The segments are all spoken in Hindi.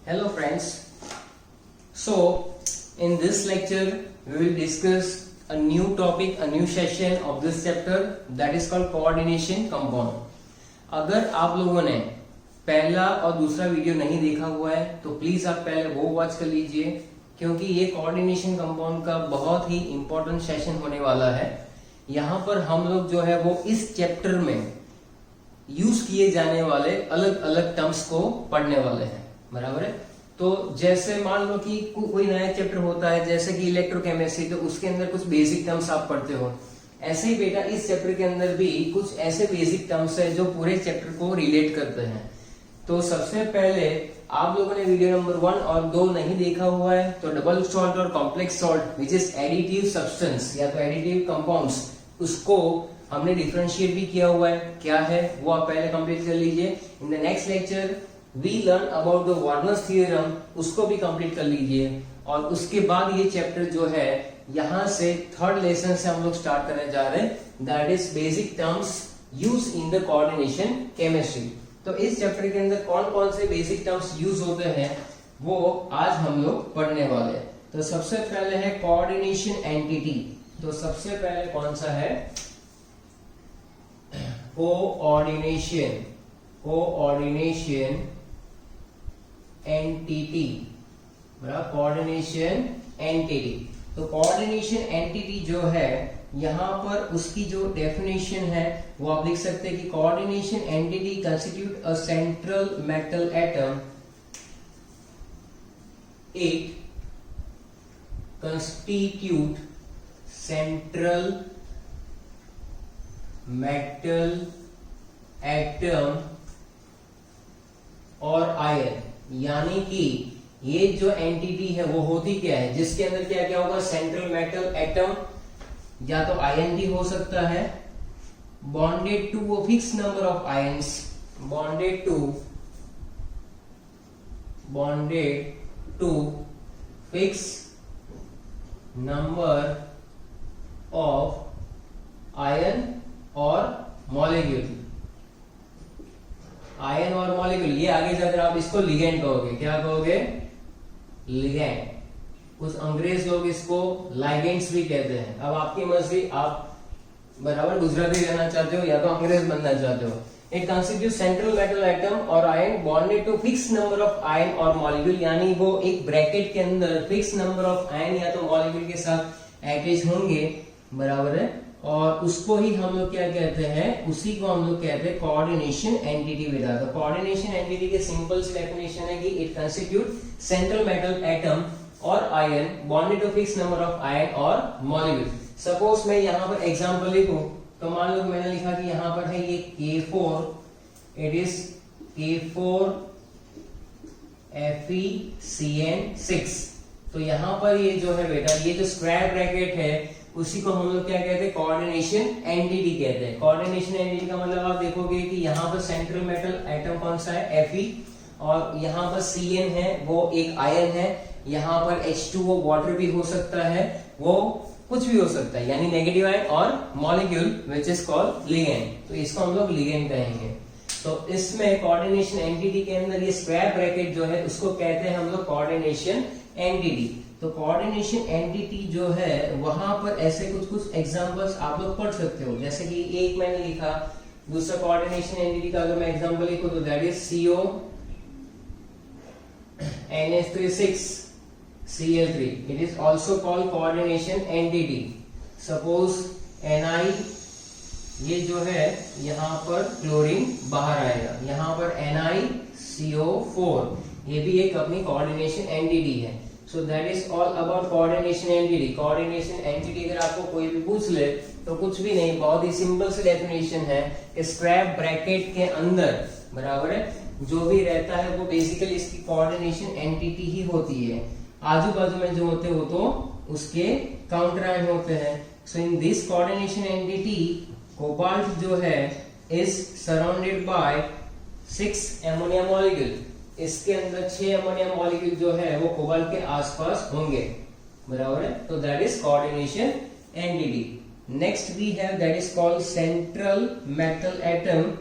Hello friends. So in this lecture we will discuss a new topic, a new session of this chapter that is called coordination compound. अगर आप लोगों ने पहला और दूसरा वीडियो नहीं देखा हुआ है तो प्लीज आप पहले वो वॉच कर लीजिए, क्योंकि ये कोऑर्डिनेशन कंपाउंड का बहुत ही इंपॉर्टेंट सेशन होने वाला है। यहाँ पर हम लोग जो है वो इस चैप्टर में यूज किए जाने वाले अलग अलग टर्म्स को पढ़ने वाले हैं, बराबर है। तो जैसे मान लो कि कोई नया चैप्टर होता है जैसे कि इलेक्ट्रोकेमिस्ट्री, तो उसके अंदर कुछ बेसिक टर्म्स आप पढ़ते हो, ऐसे ही बेटा इस चैप्टर के अंदर भी कुछ ऐसे बेसिक टर्म्स है जो पूरे चैप्टर को रिलेट करते हैं। तो सबसे पहले आप लोगों ने वीडियो नंबर 1 और 2 नहीं देखा हुआ है तो डबल सॉल्ट और complex salt which is additive substance या तो एडिटिव कंपाउंड्स, उसको हमने डिफरेंशिएट भी किया हुआ है, क्या है वो आप पहले कंप्लीट कर लीजिए। In the next lecture we learn about the Werner's theorem, उसको भी कंप्लीट कर लीजिए। और उसके बाद ये चैप्टर जो है यहाँ से थर्ड लेसन से हम लोग स्टार्ट करने जा रहे हैं, that is basic terms use in the coordination chemistry. तो इस चैप्टर के अंदर कौन कौन से बेसिक टर्म्स यूज होते हैं वो आज हम लोग पढ़ने वाले हैं। तो सबसे पहले है कोऑर्डिनेशन एंटिटी। तो सबसे पहले कौन सा है? कोऑर्डिनेशन एंटिटी, बराबर, कोऑर्डिनेशन एंटिटी। तो कोऑर्डिनेशन एंटिटी जो है यहां पर उसकी जो डेफिनेशन है वो आप लिख सकते हैं कि coordination entity constitute a central metal atom, it constitute central metal atom और आयन, यानी कि ये जो एंटिटी है वो होती क्या है जिसके अंदर क्या क्या होगा? सेंट्रल मेटल एटम या तो आयन भी हो सकता है, bonded to a fix number of ions, bonded to fix number of ion और मॉलिक्यूल। आयन और मॉलिक्यूल, ये आगे जाकर आप इसको लिगेंड कहोगे, क्या कहोगे? लिगेंड। कुछ अंग्रेज लोग इसको लाइगेंड्स भी कहते हैं। अब आपकी मर्जी, आप बराबर गुजराती रहना चाहते हो या तो अंग्रेज बनना चाहते हो। It constitute central metal atom और ion bonded to fix number of ion और मॉलिक्यूल, यानी वो एक ब्रैकेट के अंदर फिक्स नंबर ऑफ आयन या तो मॉलिक्यूल के साथ अटैच होंगे, बराबर है। और उसको ही हम लोग क्या कहते हैं? उसी को हम लोग कहते हैं कोऑर्डिनेशन एंटिटी बेटा। तो कोऑर्डिनेशन एंटिटी के सिंपल सी डेफिनेशन है कि it constitute central metal atom और ion bonded to fix number of ion और मॉलिक्यूल। सपोज मैं यहाँ पर एग्जांपल लिखूं तो मान लो मैंने लिखा कि यहाँ पर है ये K4, it is K4 FeCN6। तो यहाँ पर ये जो है बेटा, ये जो स्क्वायर ब्रैकेट है उसी को हम लोग क्या कहते हैं? कोऑर्डिनेशन एंटिटी कहते हैं। कोऑर्डिनेशन एंटिटी का मतलब आप देखोगे कि यहाँ पर सेंट्रल मेटल एटम कौन सा है? Fe, और यहाँ पर Cn है वो एक आयन है, यहाँ पर H2O वाटर भी हो सकता है, वो कुछ भी हो सकता है, यानी नेगेटिव आयन, और molecule which is called ligand. तो इसको हम लोग लिगेंड कहेंगे। तो इसमें कोऑर्डिनेशन एंटिटी के अंदर ये स्क्वायर ब्रैकेट जो है उसको कहते हैं हम लोग कोऑर्डिनेशन एंटिटी। तो कोऑर्डिनेशन एंटिटी जो है वहां पर ऐसे कुछ कुछ एग्जांपल्स आप लोग पढ़ सकते हो, जैसे कि एक मैंने लिखा, दूसरा कोऑर्डिनेशन एंटिटी का अगर मैं एग्जांपल लिखूं तो that is CO NH3 Cl3, it is also called coordination entity. Suppose Ni, ये जो है यहाँ पर क्लोरीन बाहर आएगा, यहाँ पर NiCO4, ये भी एक अपनी कोऑर्डिनेशन एंटिटी है। सो that is all about coordination entity. Coordination entity अगर आपको कोई भी पूछ ले तो कुछ भी नहीं, बहुत ही सिंपल सी डेफिनेशन है, स्क्वायर ब्रैकेट के अंदर, बराबर है, जो भी रहता है वो बेसिकली इसकी कोऑर्डिनेशन एंटिटी ही होती है। आजू बाजू में जो होते हो तो उसके काउंटर आयन होते हैं। So in this coordination entity cobalt जो है is surrounded by 6 ammonia molecule. इसके अंदर 6 अमोनिया मॉलिक्यूल जो है वो कोबाल्ट के आसपास होंगे, बराबर है। तो that is coordination entity. Next we have that is called central metal atom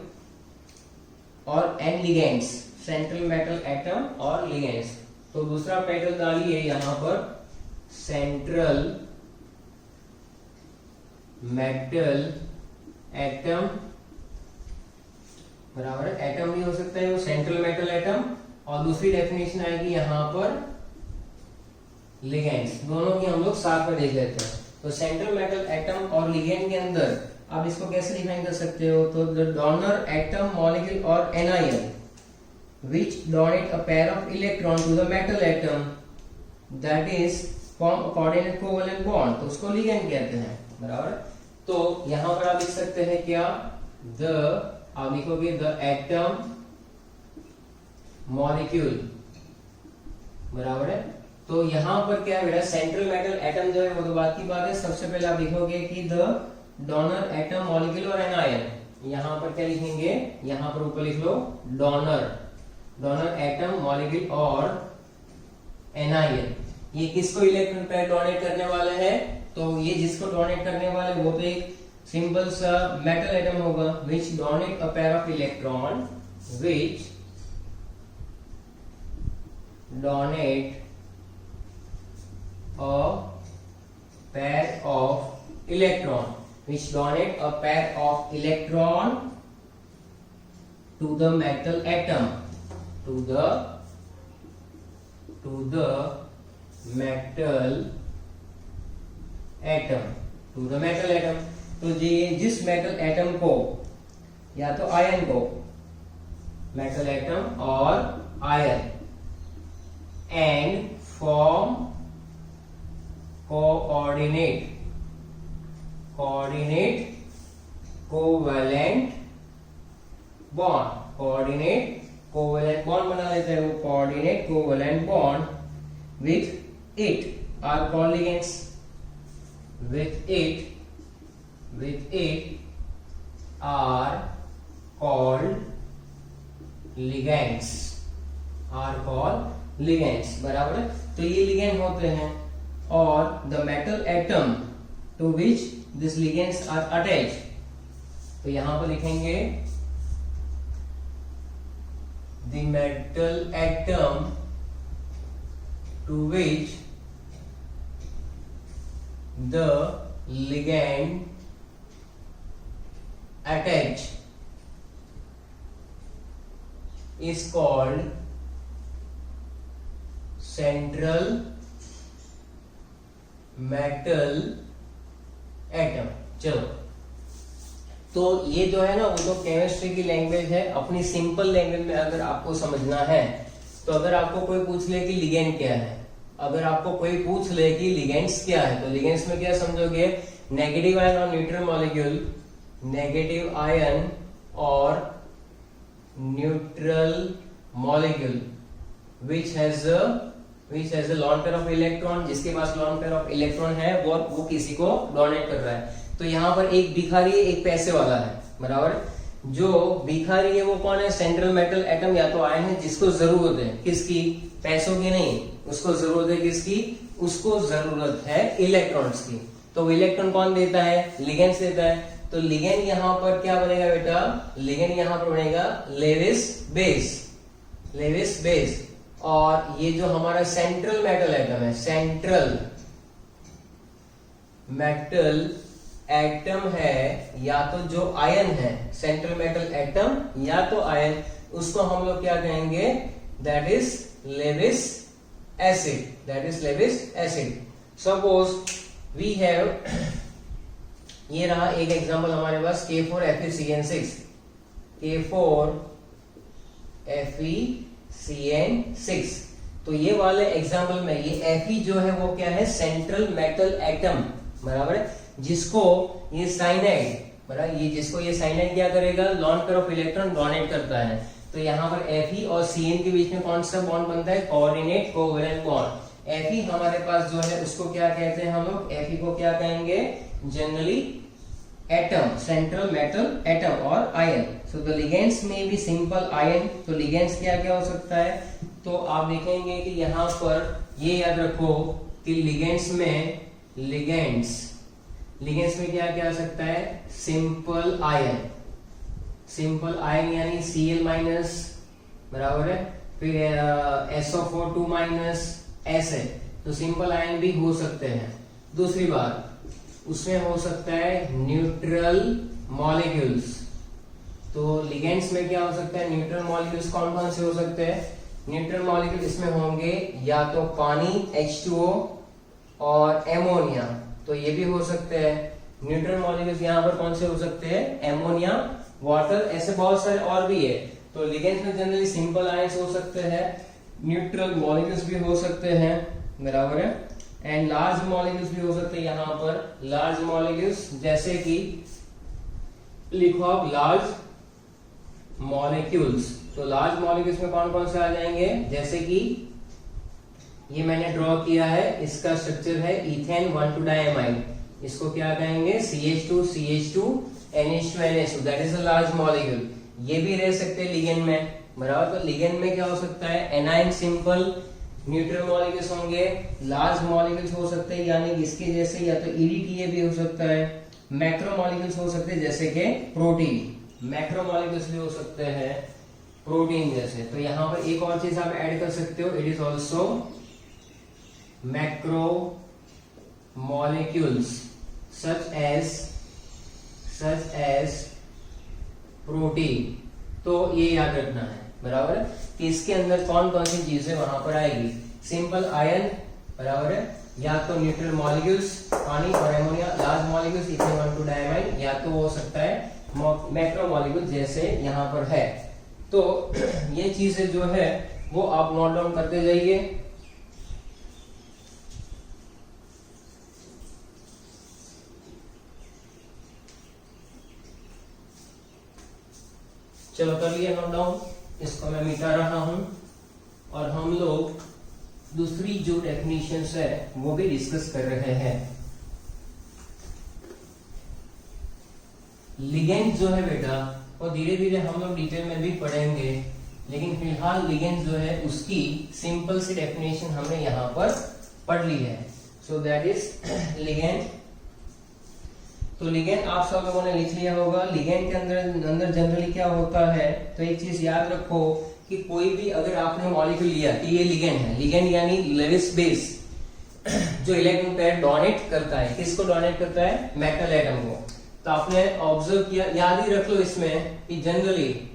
और and ligands. Central metal atom और लिगेंड्स। तो दूसरा टाइटल डालिए यहां पर सेंट्रल मेटल एटम, बराबर है, एटम भी हो सकता है वो सेंट्रल मेटल एटम, और दूसरी डेफिनेशन आएगी यहां पर लिगेंड्स। दोनों की हम लोग साथ में देख लेते हैं। तो सेंट्रल मेटल एटम और लिगेंड के अंदर आप इसको कैसे डिफाइन कर सकते हो, तो द डोनर एटम मॉलिक्यूल और anion which donate a pair of electron to the metal atom that is form a coordinate covalent bond, तो उसको लिगेंड कहते हैं, बराबर। तो यहां पर आप लिख सकते हैं क्या, आप लिखोगे द एटम मॉलिक्यूल, बराबर है। तो यहां पर क्या है बेटा, सेंट्रल मेटल एटम जो है वो तो बात की बात है। सबसे पहले आप लिखोगे कि द डोनर एटम मॉलिक्यूल और एनायन, यहां पर क्या लिखेंगे, यहां पर ऊपर लिख लो डोनर एटम मॉलिक्यूल और एनायन। ये किसको इलेक्ट्रॉन पेयर डोनेट करने वाले हैं, तो ये जिसको डोनेट करने वाले वो तो एक सिंपल सा मेटल एटम होगा, which donate a pair of electron, which donate a pair of electron, which donate a pair of electron to the metal atom, to the metal atom। तो जिस मेटल एटम को, या तो आयन को, मेटल एटम और ion, and form coordinate covalent bond बना लेते हैं वो, coordinate covalent bond with it are called ligands, with it are called ligands, बराबर है। तो ये लिगेंड होते हैं, और the metal atom to which these ligands are attached, तो यहां पर लिखेंगे the metal atom to which the ligand attached is called central metal atom. चलो, तो ये जो है ना वो तो केमिस्ट्री की लैंग्वेज है। अपनी सिंपल लैंग्वेज में अगर आपको समझना है, तो अगर आपको कोई पूछ ले कि लिगेंड क्या है, अगर आपको कोई पूछ ले कि लिगेंड्स क्या है, तो लिगेंड्स में क्या समझोगे, नेगेटिव आयन और न्यूट्रल मॉलिक्यूल, नेगेटिव आयन और neutral molecule which has a lone pair of electron, जिसके पास lone pair of electron है वो किसी को डोनेट कर रहा है। तो यहाँ पर एक भिखारी है, एक पैसे वाला है, बराबर। जो भिखारी है वो कौन है, सेंट्रल मेटल एटम या तो आयन है, जिसको जरूरत है किसकी, पैसों की नहीं, उसको जरूरत है किसकी, उसको जरूरत है इलेक्ट्रॉन्स की। तो इलेक्ट्रॉन कौन देता है, लिगेंड देता है। तो लिगेंड यहाँ पर क्या बनेगा बेटा, लिगेंड यहाँ पर बनेगा लेविस बेस। और ये जो हमारा सेंट्रल मेटल एटम है, सेंट्रल मेटल एटम है, या तो जो आयन है, सेंट्रल मेटल एटम या तो आयन, उसको हम लोग क्या कहेंगे, that is Lewis acid. Suppose we have, ये रहा एक एग्जांपल हमारे पास, K4FeCN6, K4FeCN6। तो ये वाले एग्जांपल में ये Fe जो है वो क्या है, सेंट्रल मेटल एटम, बराबर है, जिसको ये साइनाइड, बराबर, ये जिसको ये साइनाइड क्या करेगा, lone pair of electron donate करता है। तो यहाँ पर Fe और Cn के बीच में कौन सा बॉन्ड बनता है, कोऑर्डिनेट कोवेलेंट बॉन्ड। Fe हमारे पास जो है उसको क्या कहते हैं हम लोग, Fe को क्या कहेंगे, generally atom, central metal atom और आयन। सो द लिगेंड्स में भी सिंपल आयन। तो लिगेंड्स क्या क्या हो सकता है, तो आप देखेंगे कि यहाँ पर ये याद रखो कि लिगेंड्स में क्या क्या आ सकता है, सिंपल आयन यानी Cl- बराबर है। फिर SO4 2 माइनस S है, तो सिंपल आयन भी हो सकते हैं। दूसरी बात, उसमें हो सकता है न्यूट्रल मॉलिक्यूल्स। तो लिगेंड्स में क्या हो सकता है, न्यूट्रल मॉलिक्यूल्स कौन कौन से हो सकते हैं? न्यूट्रल मॉलिक्यूल इसमें होंगे या तो पानी H2O और एमोनिया, तो ये भी हो सकते हैं। न्यूट्रल मॉलिक्यूल्स यहाँ पर कौन से हो सकते हैं? एमोनिया, वाटर, ऐसे बहुत सारे और भी है। तो लिगेंड्स में जनरली सिंपल आयंस हो सकते हैं, न्यूट्रल मॉलिक्यूल्स भी हो सकते हैं, बराबर है। एंड लार्ज मॉलिक्यूल्स भी हो सकते हैं। यहाँ पर लार्ज मॉलिक्यूल्स जैसे कि लिखो आप लार्ज मॉलिक्यूल्स, तो लार्ज मॉलिक्यूल्स में कौन कौन से आ जाएंगे? जैसे कि ये मैंने ड्रॉ किया है, इसका स्ट्रक्चर है इथेन 1,2 डाइमाइड, इसको क्या कहेंगे? CH2 NH2 that is a large molecule. ये भी रह सकते हैं लिगेंड में, बराबर। तो लिगेंड में क्या हो सकता है? एनाइन सिंपल न्यूट्रल मॉलिक्यूल्स होंगे, लार्ज मॉलिक्यूल्स हो सकते हैं यानी इसके जैसे, या तो EDTA भी हो सकता है, मैक्रो मॉलिक्यूल्स हो सकते हैं जैसे कि प्रोटीन, मैक्रो मॉलिक्यूल्स भी हो सकते हैं प्रोटीन जैसे। तो यहाँ पर एक और चीज आप ऐड कर सकते हो, it is also macro molecules such as protein. तो ये याद रखना है, बराबर है, कि इसके अंदर कौन कौन सी चीजें वहां पर आएगी। सिंपल आयन, बराबर है, या तो न्यूट्रल मॉलिक्यूल्स पानी और एमोनिया, लार्ज मॉलिक्यूल्स इथेन 1,2 डाइमाइड, या तो हो सकता है मैक्रो मॉलिक्यूल जैसे यहाँ पर है। तो ये चीजें जो है वो आप नोट डाउन करते जाइए। चलो कर लिया नोट डाउन, इसको मैं मिटा रहा हूं और हम लोग दूसरी जो डेफिनेशंस है वो भी डिस्कस कर रहे हैं। लिगेंड जो है बेटा, और धीरे धीरे हम लोग डिटेल में भी पढ़ेंगे, लेकिन फिलहाल लिगेंड जो है उसकी सिंपल सी डेफिनेशन हमने यहाँ पर पढ़ ली है। सो दैट इज लिगेंड। तो लिगेंड आप सब लोगों ने लिख लिया होगा। लिगेंड के अंदर जनरली क्या होता है, तो एक चीज याद रखो कि कोई भी अगर आपने मॉलिक्यूल लिया कि ये लिगेंड है, लिगेंड यानी लेविस बेस जो इलेक्ट्रॉन पेयर डोनेट करता है, किसको डोनेट करता है? मेटल एटम को। तो आपने ऑब्जर्व किया, याद ही रख लो इसमें कि जनरली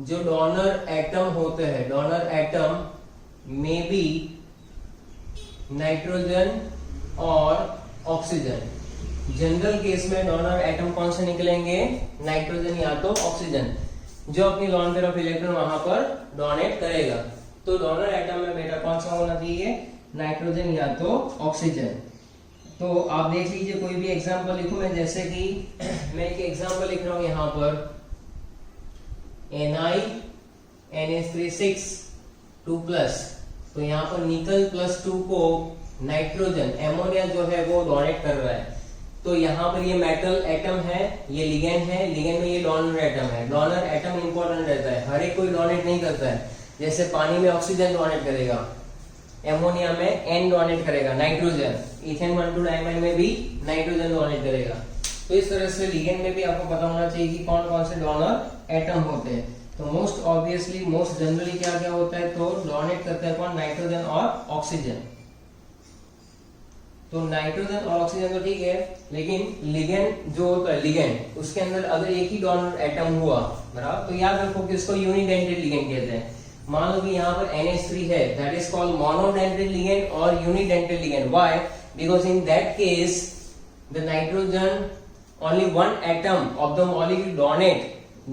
जो डोनर एटम होते हैं, डोनर एटम में बी नाइट्रोजन और ऑक्सीजन। जनरल केस में डोनर एटम कौन से निकलेंगे? नाइट्रोजन या तो ऑक्सीजन, जो अपनी लॉन पेयर ऑफ इलेक्ट्रॉन वहां पर डोनेट करेगा। तो डोनर एटम में बेटा कौन सा होना चाहिए? नाइट्रोजन या तो ऑक्सीजन। तो आप देख लीजिए, कोई भी एग्जांपल लिखूं मैं, जैसे कि मैं एक एग्जांपल लिख रहा हूं यहां पर NiNH3 2+, तो यहाँ पर निकल +2 को नाइट्रोजन, एमोनिया जो है वो डोनेट कर रहा है। तो यहाँ पर ये मेटल एटम है, ये लिगेंड है, लिगेंड में ये डोनर एटम है। डोनर एटम इंपॉर्टेंट रहता है, हर एक कोई डोनेट नहीं करता है। जैसे पानी में ऑक्सीजन डोनेट करेगा, एमोनिया में N डोनेट करेगा, नाइट्रोजन, इथेन 1,2 डाइमाइड में भी नाइट्रोजन डोनेट करेगा। तो इस तरह से लिगेंड में भी आपको पता होना चाहिए कि कौन कौन से डोनर एटम होते हैं। तो मोस्ट ऑब्वियसली, मोस्ट जनरली क्या क्या होता है, तो डोनेट करता है कौन? नाइट्रोजन और ऑक्सीजन। तो नाइट्रोजन और ऑक्सीजन तो ठीक है, लेकिन लिगेंड जो होता है, लिगेंड उसके अंदर अगर एक ही डोनर एटम हुआ, बराबर, तो याद रखो कि उसको यूनिडेंटेड लिगेंड कहते हैं। मान लो कि यहाँ पर NH3 है, that is called monodentate ligand और unidentate ligand. Why? Because in that case the nitrogen only one atom of the molecule donate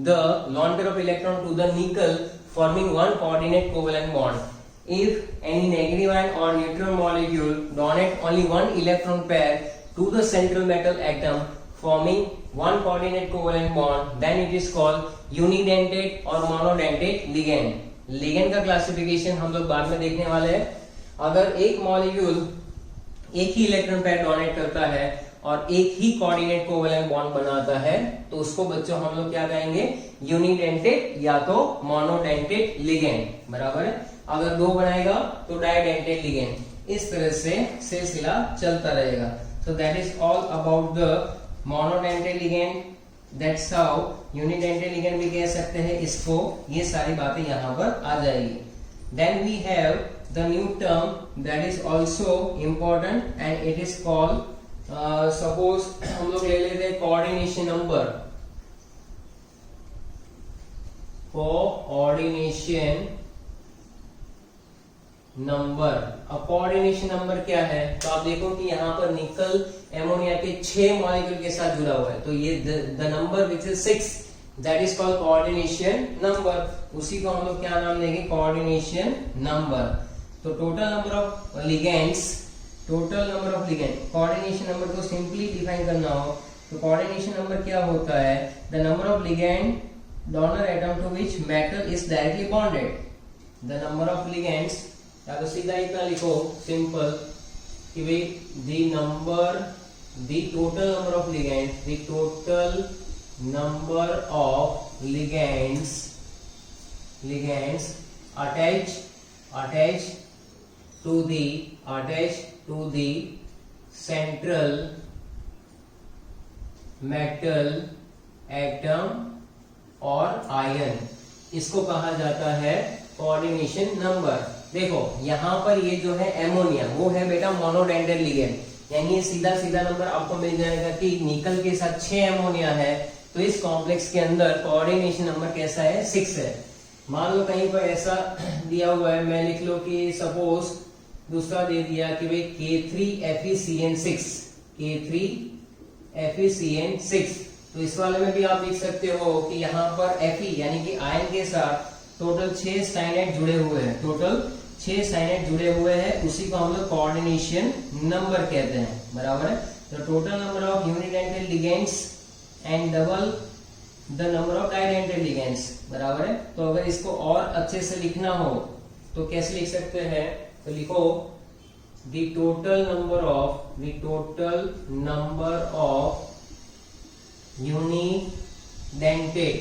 the lone pair of electron to the nickel, forming one coordinate covalent bond. If any negative ion or neutral molecule donate only one electron pair to the central metal atom, forming one coordinate covalent bond, then it is called unidentate or monodentate ligand. Ligand का क्लासिफिकेशन हम लोग बाद में देखने वाले हैं। अगर एक मॉलिक्यूल एक ही इलेक्ट्रॉन पेयर डोनेट करता है और एक ही कोऑर्डिनेट कोवेलेंट बॉन्ड बनाता है, तो उसको बच्चों हम लोग क्या कहेंगे? यूनिडेंटेड या तो मोनोडेंटेड लिगेंड, बराबर है। अगर दो बनाएगा तो डाइडेंटेड लिगेंड। इस तरह से सिलसिला चलता रहेगा। So that is all about the monodentate ligand, that's how unidentate ligand भी कह सकते हैं इसको। ये सारी बातें यहाँ पर आ जाएगी। Then we have the new term that is also important and it is called, suppose हम लोग ले लेते हैं कोऑर्डिनेशन नंबर। कोऑर्डिनेशन नंबर, अब कोऑर्डिनेशन नंबर क्या है? तो आप देखो कि यहाँ पर निकल एमोनिया के 6 मॉलिक्यूल के साथ जुड़ा हुआ है, तो ये the number which is 6 that is called coordination number. उसी को हम लोग क्या नाम देंगे? Coordination number. तो total number of ligands, total number of ligand, coordination number को सिंपली डिफाइन करना हो तो कोऑर्डिनेशन नंबर क्या होता है? The number of ligand donor atom to which metal is directly bonded. The number of ligands, या तो सीधा इतना लिखो सिंपल कि भाई the total number of ligands, the total number of ligands attach to the central metal atom और आयन, इसको कहा जाता है कोऑर्डिनेशन नंबर। देखो यहाँ पर ये जो है एमोनिया, वो है बेटा मोनोडेंटल लिगेंड, यानी सीधा सीधा नंबर आपको मिल जाएगा कि निकल के साथ 6 एमोनिया है, तो इस कॉम्प्लेक्स के अंदर कोऑर्डिनेशन नंबर कैसा है? 6 है। मान लो कहीं पर ऐसा दिया हुआ है, मैं लिख लो कि सपोज दूसरा दे दिया कि भाई K3FeCN6, K3FeCN6, तो इस वाले में भी आप लिख सकते हो कि यहाँ पर Fe यानी कि आयन के साथ टोटल 6 साइनाइड जुड़े हुए हैं, टोटल 6 साइनाइड जुड़े हुए हैं, उसी को हम लोग कोऑर्डिनेशन नंबर कहते हैं, बराबर है। तो total number of unidentate ligands and double the number of didentate ligands, बराबर है। तो अगर इसको और अच्छे से लिखना हो तो कैसे लिख सकते हैं? तो लिखो the total number of unidentate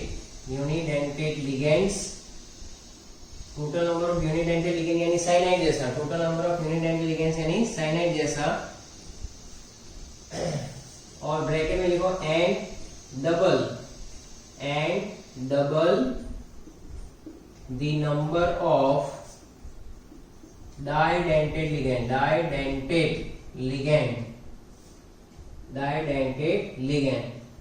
ligands, total number of unidentate ligand यानी साइनाइड जैसा, total number of unidentate ligands यानी साइनाइड जैसा, और ब्रैकेट में लिखो and double the number of didentate ligand,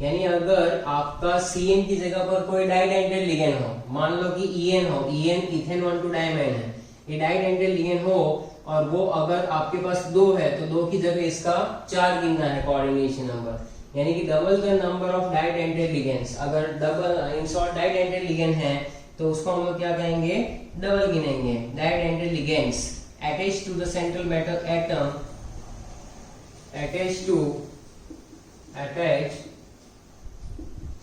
यानी अगर आपका CN की जगह पर कोई डाइडेंटेड लिगेंड हो, मान लो कि EN हो, EN इथेन 1,2 डाइमेन है, ये डाइडेंटेड लिगेंड हो और वो अगर आपके पास 2 है तो 2 की जगह इसका 4 गिनना है कोऑर्डिनेशन नंबर, यानी कि double the number of didentate ligands. अगर double in short didentate ligand है तो उसको हम लोग क्या कहेंगे? डबल गिनेंगे। Didentate ligands attach to the central metal atom, attach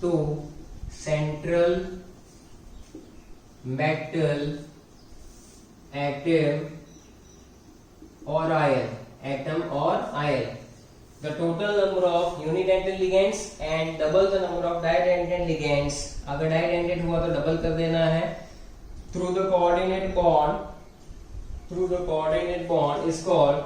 to central metal atom और ion, the total number of unidental ligands and double the number of didental ligands, अगर didentate हुआ तो डबल कर देना है, through the coordinate bond is called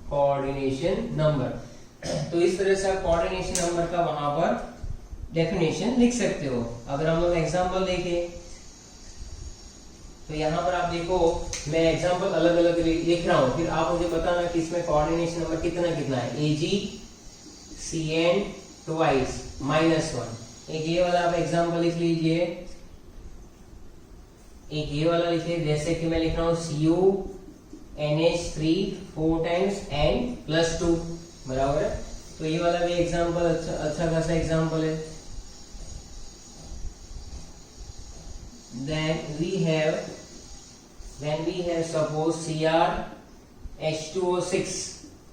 coordination number. तो इस तरह से आप कोऑर्डिनेशन नंबर का वहां पर डेफिनेशन लिख सकते हो। अगर हम लोग एग्जांपल देखें तो यहाँ पर आप देखो, मैं एग्जांपल अलग अलग लिख रहा हूँ, फिर आप मुझे बताना कि इसमें कोऑर्डिनेशन नंबर कितना है। AgCN ट्वाइस -1, एक ये वाला आप एग्जांपल लिख लीजिए, एक ये वाला लिखिए, जैसे कि मैं लिख रहा हूँ CuNH3 4 टाइम्स N+2, बराबर है। तो ये वाला भी एग्जांपल अच्छा खासा एग्जांपल है। Then we have suppose CrH2O6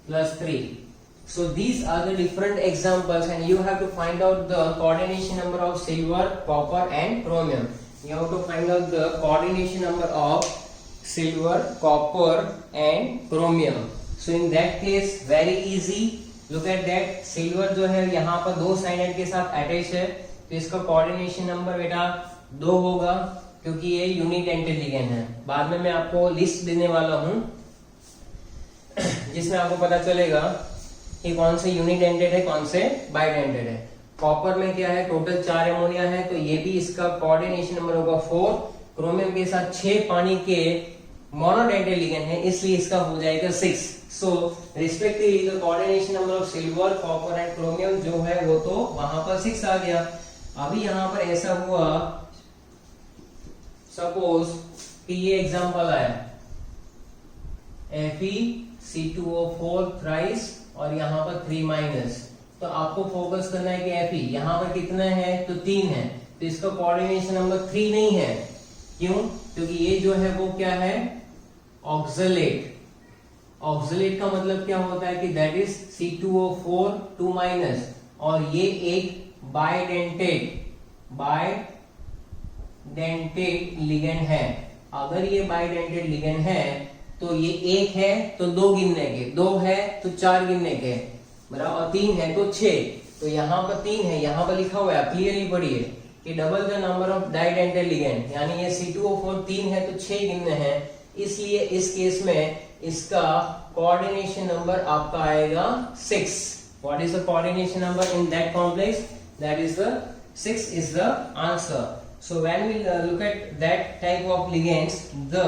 +3. So these are the different examples, and you have to find out the coordination number of silver, copper, and chromium. You have to find out the coordination number of silver, copper, and chromium. So in that case, very easy. Look at that, silver जो है यहाँ पर 2 साइनाइड के साथ अटैच है, तो इसका कोऑर्डिनेशन नंबर बेटा 2 होगा, क्योंकि ये यूनिडेंटेड लिगेंड है। बाद में मैं आपको लिस्ट देने वाला हूं जिसमें आपको पता चलेगा कि कौन से यूनिडेंटेड है, कौन से बाइडेंटेड है। कॉपर में क्या है, टोटल 4 अमोनिया है, तो ये भी इसका कोऑर्डिनेशन नंबर होगा 4। क्रोमियम के साथ 6 पानी के मोनोडेंटेड लिगेंड है, इसलिए इसका हो जाएगा 6। So respectively the coordination number of silver, copper and chromium जो है वो तो वहां पर 6 आ गया। अभी यहां पर ऐसा हुआ, सपोज कि ये एग्जांपल आया FeC2O4 थ्राइस और यहाँ पर 3 माइनस, तो आपको फोकस करना है कि Fe यहाँ पर कितना है, तो 3 है, तो इसका कोऑर्डिनेशन नंबर 3 नहीं है। क्यों? क्योंकि ये जो है वो क्या है, ऑक्सलेट। ऑक्सलेट का मतलब क्या होता है कि दैट इज C2O4 2 माइनस, और ये एक बाइडेंटेड लिगेंड है। अगर ये बाइडेंटेड लिगेंड है तो ये 1 है तो 2 गिनने के, 2 है तो 4 गिनने के, बराबर, और 3 है तो 6। तो यहाँ पर 3 है, यहाँ पर लिखा हुआ है, क्लियरली पढ़िए कि double the number of didentate ligand, यानी ये C2O4 3 है तो 6 गिनने हैं, इसलिए इस केस में इसका कोऑर्डिनेशन नंबर आपका आएगा 6। What is the coordination number in that complex? That is the 6 is the answer. So when we look at that type of ligands, the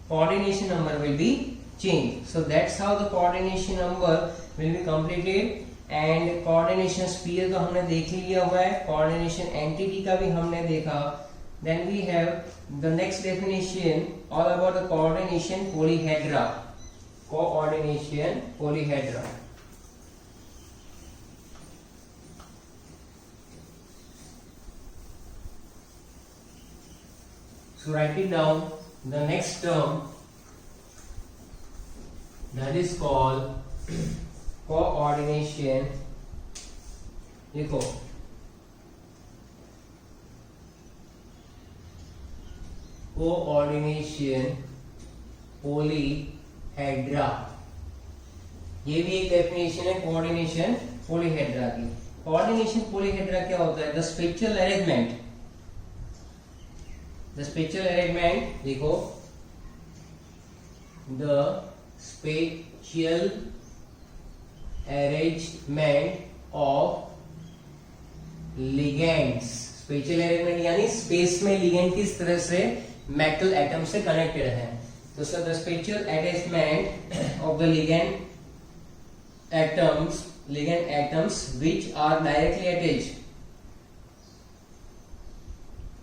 coordination number will be changed. So that's how the coordination number will be completed. And coordination sphere तो हमने देख लिया हुआ है, coordination entity का भी हमने देखा। Then we have the next definition all about the coordination polyhedra. Coordination polyhedra. So write it down. The next term that is called coordination. लिखो, कोऑर्डिनेशन पॉलीहेड्रा। ये भी एक डेफिनेशन है कोऑर्डिनेशन पॉलीहेड्रा की। कोऑर्डिनेशन पॉलीहेड्रा क्या होता है? The spectral arrangement, the spatial arrangement, देखो, the spatial arrangement of ligands। spatial arrangement यानी स्पेस में लिगेंड किस तरह से मेटल एटम से कनेक्टेड है। तो sir the spatial arrangement of the ligand atoms which are directly attached,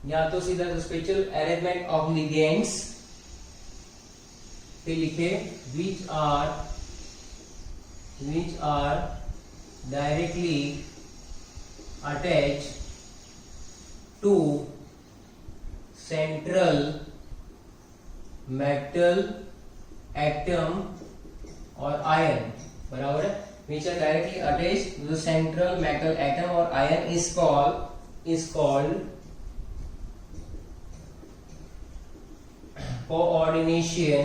या तो सीधा स्पेशल अरेंजमेंट ऑफ लिगेंड्स पे लिखे which are directly attached to central metal atom और ion, बराबर है, which are directly attached to the central metal atom or ion is called coordination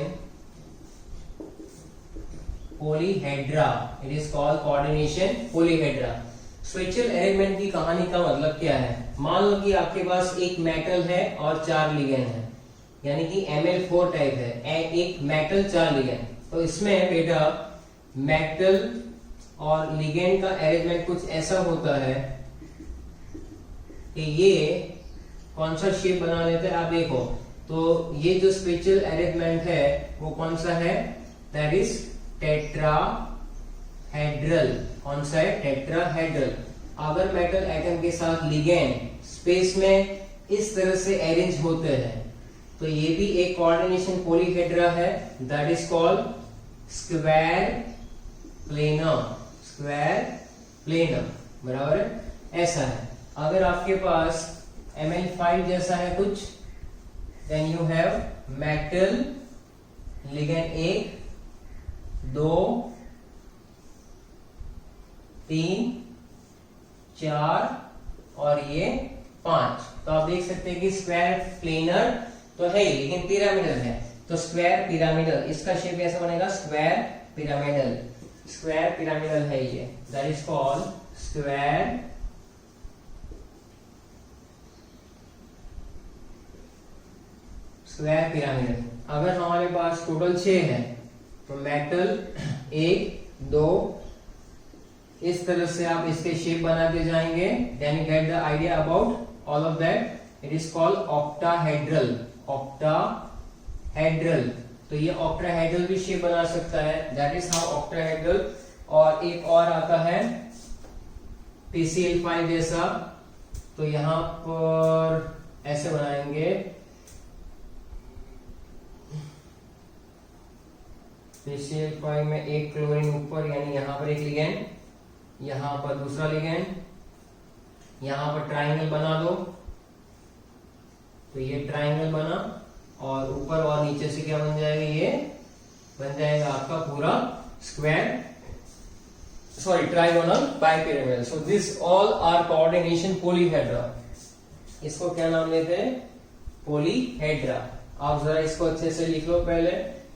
polyhedra. It is called coordination polyhedra. Special arrangement की कहानी का मतलब क्या है? मान लो कि आपके पास एक मेटल है और 4 लिगेंड है, यानी कि Ml4 टाइप है, एक मेटल 4 लिगेंड। तो इसमें बेटा मेटल और लिगेंड का अरेंजमेंट कुछ ऐसा होता है कि ये कौन सा शेप बना लेते हैं, आप देखो। तो ये जो स्पेशल अरेंजमेंट है वो कौन सा है? That is tetrahedral. कौन सा है? टेट्राहेड्रल। अगर मेटल एटम के साथ लिगेंड स्पेस में इस तरह से अरेंज होते हैं तो ये भी एक कोऑर्डिनेशन पॉलीहेड्रा है, that is called square planar. Square planar, बराबर है, ऐसा है। अगर आपके पास Ml5 जैसा है कुछ, then you have metal ligand 1 2 3 4 और ये 5। तो आप देख सकते हैं कि स्क्वायर प्लेनर तो है लेकिन पिरामिडल है, तो स्क्वायर पिरामिडल, इसका शेप ऐसा बनेगा स्क्वायर पिरामिडल। स्क्वायर पिरामिडल है ये, that is called square pyramidal. अगर हमारे पास टोटल 6 है तो मेटल 1 2 इस तरह से आप इसके शेप बनाते जाएंगे, then you get the idea about all of that. It is called octahedral. Octahedral, तो ये ऑक्टाहेड्रल भी शेप बना सकता है, दैट इज हाउ ऑक्टाहेड्रल। और एक और आता है PCl5 जैसा, तो यहां पर ऐसे बनाएंगे, PCl5 में एक क्लोरीन ऊपर, यानी यहां पर एक लिगेंड, यहां पर दूसरा लिगेंड, यहां पर ट्राइंगल बना दो, तो ये ट्राइंगल बना, और ऊपर और नीचे से क्या बन जाएगा, ये बन जाएगा आपका पूरा square, sorry trigonal bipyramidal. So this all are coordination polyhedra. इसको क्या नाम लेते हैं, पॉलीहेड्रा। आप जरा इसको अच्छे से लिख लो, पहले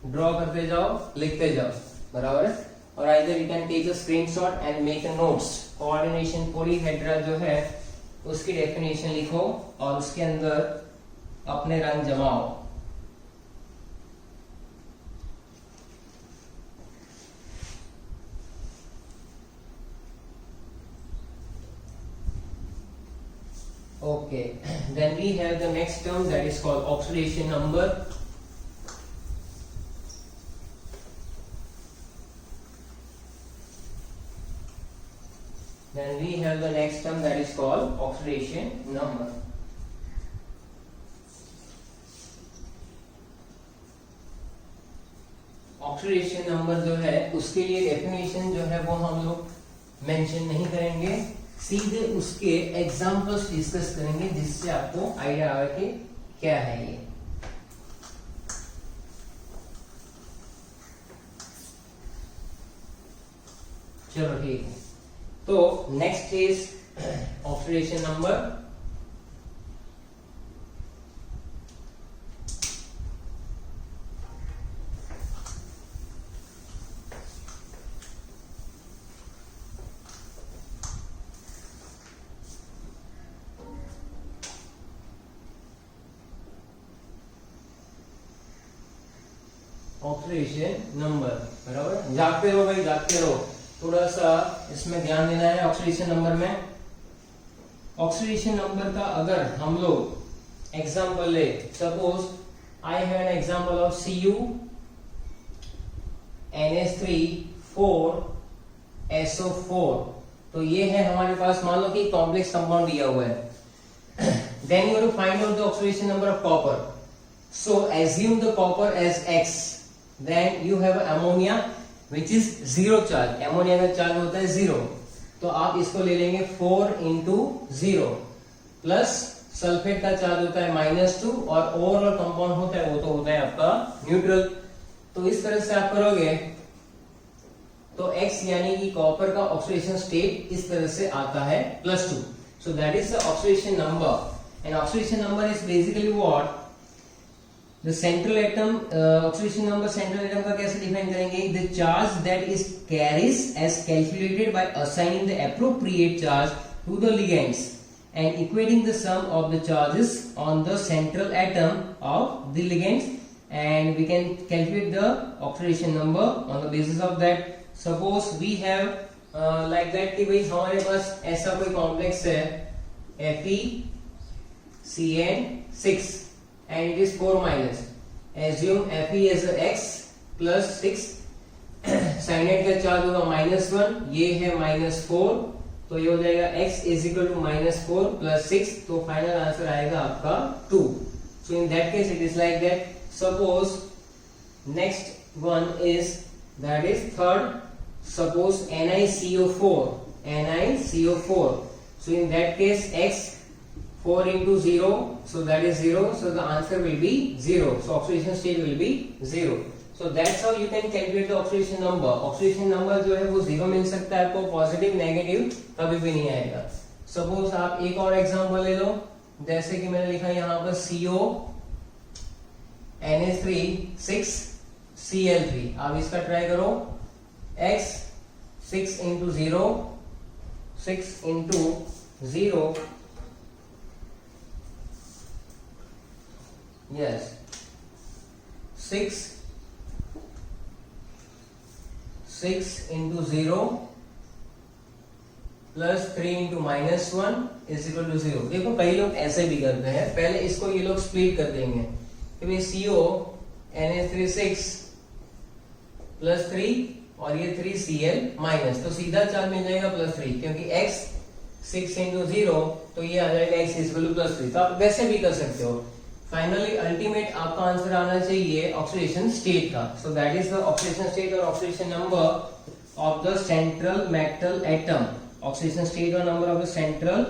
ड्रॉ करते जाओ, लिखते जाओ, बराबर है। और either you can take a screenshot and make a notes. Coordination polyhedra जो है उसकी डेफिनेशन लिखो और उसके अंदर अपने रंग जमाओ। Okay, then we have the next term that is called oxidation number. Then we have the next term that is called oxidation number. Oxidation number जो है उसके लिए डेफिनेशन जो है वो हम लोग मेंशन नहीं करेंगे, सीधे उसके एग्जांपल्स डिस्कस करेंगे, जिससे आपको आइडिया आए कि क्या है ये। चलो ठीक है, तो next is oxidation number. Oxidation number, बराबर। जागते रहो भाई, जागते रहो, थोड़ा सा इसमें ध्यान देना है। ऑक्सीडेशन नंबर में, ऑक्सीडेशन नंबर का अगर हम लोग एग्जांपल ले, suppose I have an example of Cu NH3 4 SO4, तो ये है हमारे पास, मान लो कि कॉम्प्लेक्स कंपाउंड दिया हुआ है। Then you have to find out the oxidation number of copper. So assume the copper as X, then you have ammonia which is zero charge। ammonia का चार्ज होता है 0, तो आप इसको ले लेंगे 4 into 0, प्लस सल्फेट का चार्ज होता है -2, और ओवरऑल कंपाउंड होता है वो तो होता है आपका न्यूट्रल। तो इस तरह से आप करोगे तो X यानी कि कॉपर का ऑक्सीडेशन स्टेट इस तरह से आता है +2। सो that is the oxidation number. And oxidation number is basically what, The central atom, oxidation number central atom का कैसे डिफाइन करेंगे, the charge that is carries as calculated by assigning the appropriate charge to the ligands and equating the sum of the charges on the central atom of the ligands, and we can calculate the oxidation number on the basis of that. Suppose we have like that कि भाई हमारे पास ऐसा कोई कॉम्प्लेक्स है FeCN6 and it is 4 minus, assume Fe as a X plus 6, साइनेट का चार्ज होगा -1, ये है -4, तो ये हो जाएगा X is equal to -4 plus 6, तो फाइनल आंसर आएगा आपका 2। so in that case it is like that. Suppose next one is, that is third, suppose NiCO4, so in that case X 4 into 0, so that is 0, so the answer will be 0, so oxidation state will be 0. So that's how you can calculate the oxidation number. oxidation number जो है वो 0 मिल सकता है आपको, पॉजिटिव नेगेटिव कभी भी नहीं आएगा। सपोज आप एक और एग्जांपल ले लो, जैसे कि मैंने लिखा यहाँ पर CO NH3 6 Cl3, आप इसका ट्राई करो, X 6 into 0, 6 into 0, yes, 6 into 0 plus 3 into minus 1 is equal to 0। देखो कई लोग ऐसे भी करते हैं, पहले इसको ये लोग स्प्लिट कर देंगे कि भाई CO NH3 6 प्लस 3 और ये 3Cl माइनस, तो सीधा चार्ज मिल जाएगा प्लस 3, क्योंकि x 6 इंटू 0 तो ये आ जाएगा x is equal two plus 3। तो आप वैसे भी कर सकते हो। फाइनली अल्टीमेट आपका आंसर आना चाहिए ऑक्सीडेशन स्टेट का। So that is the oxidation state और oxidation number of the central metal atom. Oxidation state or number of the central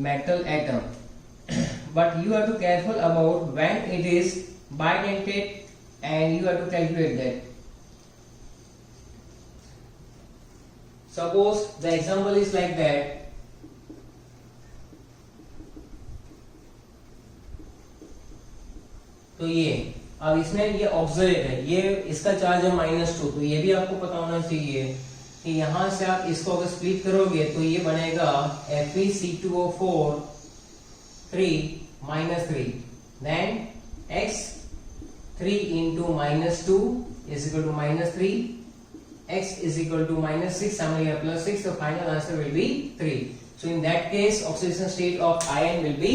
metal atom. But you have to careful about when it is bidentate and you have to calculate that. Suppose the example is like that. तो ये अब इसमें ये ऑक्सीडेट है, ये इसका चार्ज है -2, तो ये भी आपको पता होना चाहिए कि यहां से आप इसको अगर स्प्लिट करोगे तो ये बनेगा FeC2O4 3 -3, then x 3 into -2 is equal to -3, x is equal to -6, summary +6, so final answer will be 3. So in that case oxidation state of iron will be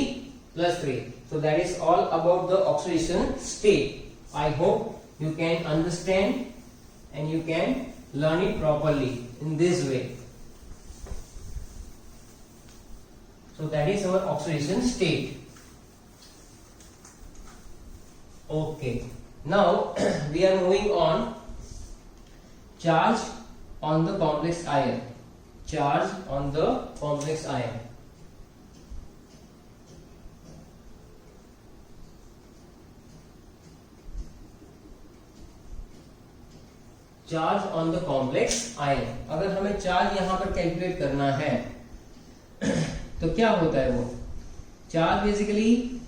+3. So that is all about the oxidation state. I hope you can understand and you can learn it properly in this way. So that is our oxidation state. Okay, now we are moving on. Charge on the complex ion. Charge on the complex ion. Charge on the complex ion. अगर हमें चार्ज यहां पर कैलकुलेट करना है तो क्या होता है वो charge, basically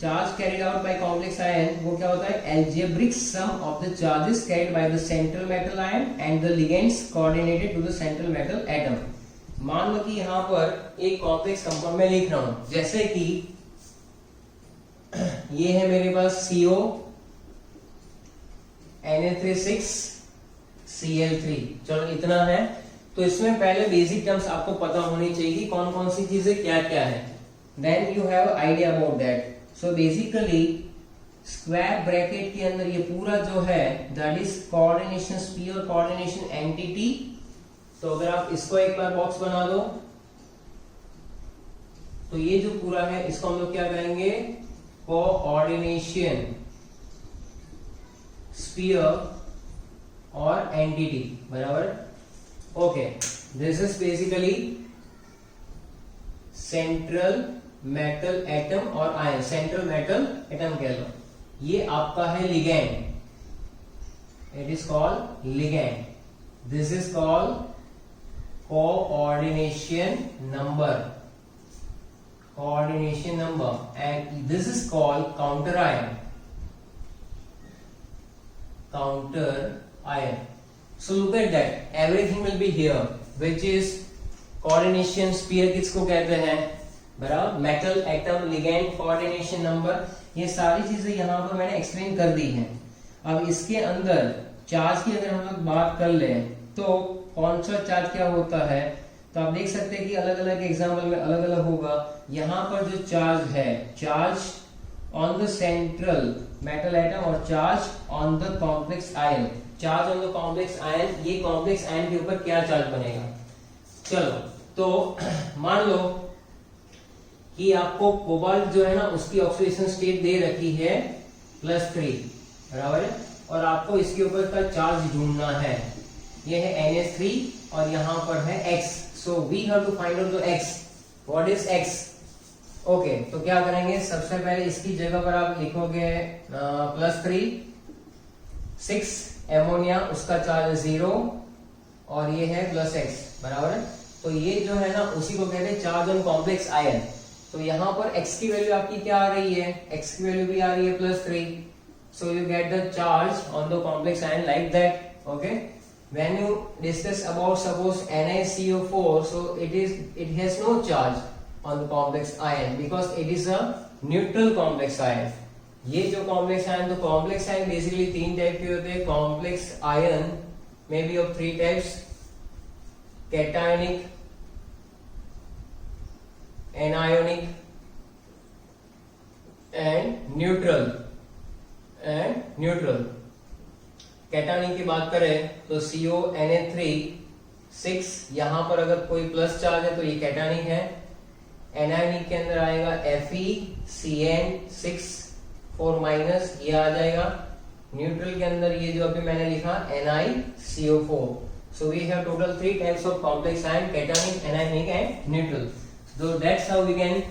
charge carried out by complex ion वो क्या होता है, algebraic sum of the charges carried by the central metal ion and the ligands coordinated to the central metal atom. मान लो कि यहां पर एक कॉम्प्लेक्स कंपाउंड में लिख रहा हूं, जैसे कि ये है मेरे पास CO Na3 Cl3, चलो इतना है। तो इसमें पहले बेसिक टर्म्स आपको पता होनी चाहिए कौन कौन सी चीजें क्या क्या है, then you have idea about that. So basically square bracket के अंदर ये पूरा जो है that is coordination sphere, coordination entity. तो अगर आप इसको एक बार बॉक्स बना दो तो ये जो पूरा है इसको हम लोग क्या करेंगे, कोऑर्डिनेशन स्फीयर और एंटिटी, बराबर। Okay, this is basically central metal atom और आयन, सेंट्रल मेटल एटम कह लो। ये आपका है ligand, it is called ligand. This is called coordination number, coordination number, and this is called counter ion, counter ion. So look at that, everything will be here, which is coordination sphere किसको कहते हैं, बराबर, metal atom ligand coordination number, ये सारी चीजें यहाँ पर मैंने एक्सप्लेन कर दी हैं। अब इसके अंदर चार्ज की अगर हम लोग बात कर ले तो कौन सा चार्ज क्या होता है, तो आप देख सकते हैं कि अलग अलग एग्जाम्पल में अलग अलग होगा। यहाँ पर जो चार्ज है, charge on the central metal atom और charge on the complex ion, charge on the complex ion, ये कॉम्प्लेक्स आयन के ऊपर क्या चार्ज बनेगा। चलो तो मान लो कि आपको कोबाल्ट जो है ना उसकी ऑक्सीडेशन स्टेट दे रखी है +3, बराबर है, और आपको इसके ऊपर का चार्ज ढूंढना है। ये है NH3 और यहाँ पर है X, so we have to find out the X। What is X? Okay, तो क्या करेंगे, सबसे पहले इसकी जगह पर आप लिखोगे +3, 6 एमोनिया, उसका चार्ज 0 और ये है +X, बराबर है। तो ये जो है ना उसी को कहते हैं चार्ज ऑन कॉम्प्लेक्स आयन। तो यहाँ पर X की वैल्यू आपकी क्या आ रही है, X की वैल्यू भी आ रही है +3, so you get the charge on the complex ion like that. Okay, when you discuss about suppose NiCO4, so it has no charge on the complex ion because it is a neutral complex ion. ये जो कॉम्प्लेक्स आयन, तो कॉम्प्लेक्स आयन बेसिकली 3 टाइप के होते हैं. Complex ion may be of 3 types: cationic, anionic and neutral. Cationic की बात करें तो CONa3 यहां पर अगर कोई प्लस चार्ज है तो ये कैटायनिक है. एनायोनिक के अंदर आएगा FeCN6 4 माइनस, ये आ जाएगा. न्यूट्रल के अंदर ये जो अभी मैंने लिखा NiCO4. So we have total 3 types of complex ion: cationic, anionic and neutral. So that's how we can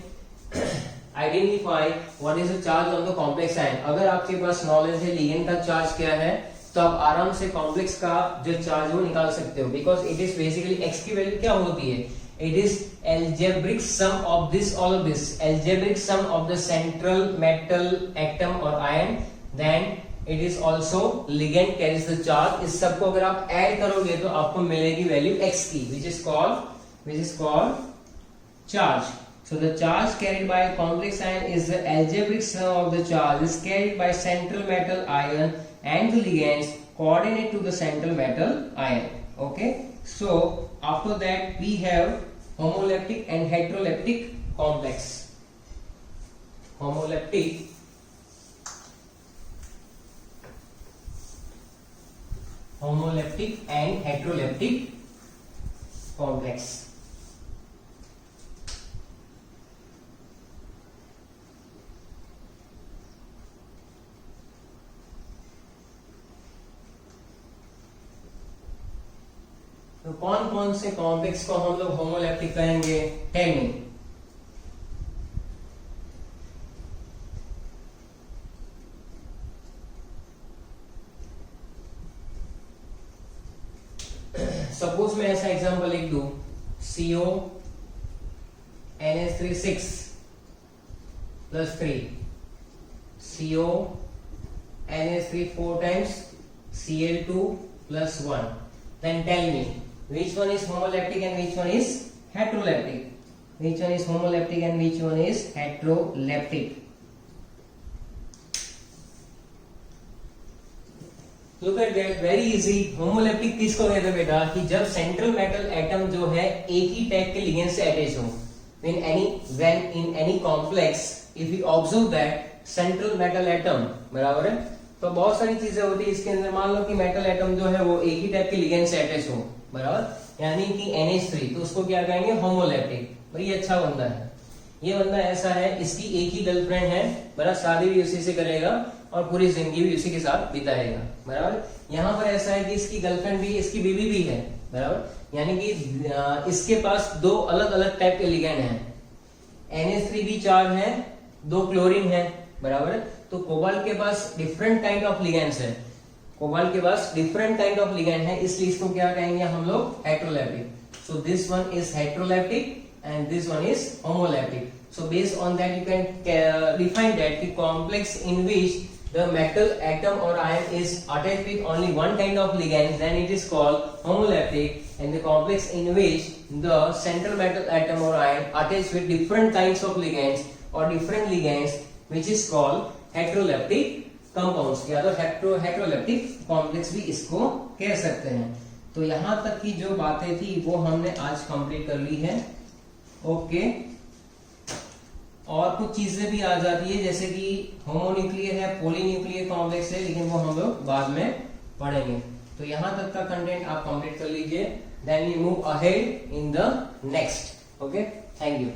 identify what is the charge on the complex ion. अगर आपके पास नॉलेज है लिगेंड का चार्ज क्या है, तो आप आराम से कॉम्प्लेक्स का जो चार्ज वो निकाल सकते हो. Because it is basically x की वैल्यू क्या होती है, it is algebraic sum of this, all of this algebraic sum of the central metal atom or ion, then it is also ligand carries the charge. इस सब को अगर आप ऐड करोगे तो आपको मिलेगी वैल्यू x की, which is called charge. So the charge carried by a complex ion is the algebraic sum of the charges carried by central metal ion and the ligands coordinate to the central metal ion. Okay, so after that we have homoleptic and heteroleptic complex. Homoleptic and heteroleptic complex. तो कौन कौन से कॉम्प्लेक्स को हम लोग होमोलैप्टिक कहेंगे? Tell me. सपोज मैं ऐसा एग्जांपल लिख दूं, CONH3 plus 3, CONH3 4 times, Cl2 plus 1. Then tell me which one is homoleptic and which one is heteroleptic. Which one is homoleptic and which one is heteroleptic? Look at that, very easy. homoleptic किसको कहते हैं बेटा, कि जब सेंट्रल मेटल एटम जो है एक ही टाइप के लिगेंड से अटैच हो. when in any complex if we observe that central metal atom, बराबर है, तो बहुत सारी चीजें होती है इसके अंदर. मान लो कि मेटल एटम जो है वो एक ही टाइप के लिगेंड से अटैच हो, बराबर, यानी कि NH3, तो उसको क्या कहेंगे? होमोलैप्टिक. भाई ये अच्छा बंदा है, ये बंदा ऐसा है, इसकी एक ही गर्लफ्रेंड है, बराबर, शादी भी उसी से करेगा और पूरी जिंदगी भी उसी के साथ बिताएगा, बराबर. यहाँ पर ऐसा है कि इसकी गर्लफ्रेंड भी, इसकी बीवी भी है, बराबर, यानी कि इसके पास 2 अलग अलग टाइप के लिगेंड हैं. NH3 भी 4 है, 2 क्लोरीन है, बराबर. तो कोबाल्ट के पास डिफरेंट काइंड ऑफ लिगेंड्स है, कोबाल्ट के पास डिफरेंट काइंड ऑफ लिगेंड है, इसलिए इसको क्या कहेंगे हम लोग? Heteroleptic. So this one is heteroleptic and this one is homolaptic. So based on that you can define that the complex in which the metal atom or ion is attached with only one kind of ligand, then it is called homolaptic. And the complex in which the central metal atom or ion attached with different kinds of ligands or different ligands, which is called heteroleptic compounds. या तो heteroleptic complex भी इसको कह सकते हैं. तो यहाँ तक की जो बातें थी वो हमने आज कंप्लीट कर ली है. ओके, और कुछ चीजें भी आ जाती है जैसे कि होमोन्यूक्लियर है, पॉलीन्यूक्लियर कॉम्प्लेक्स है, लेकिन वो हम लोग बाद में पढ़ेंगे. तो यहां तक का कंटेंट आप कंप्लीट कर लीजिए, then we move ahead in the next. Okay, thank you.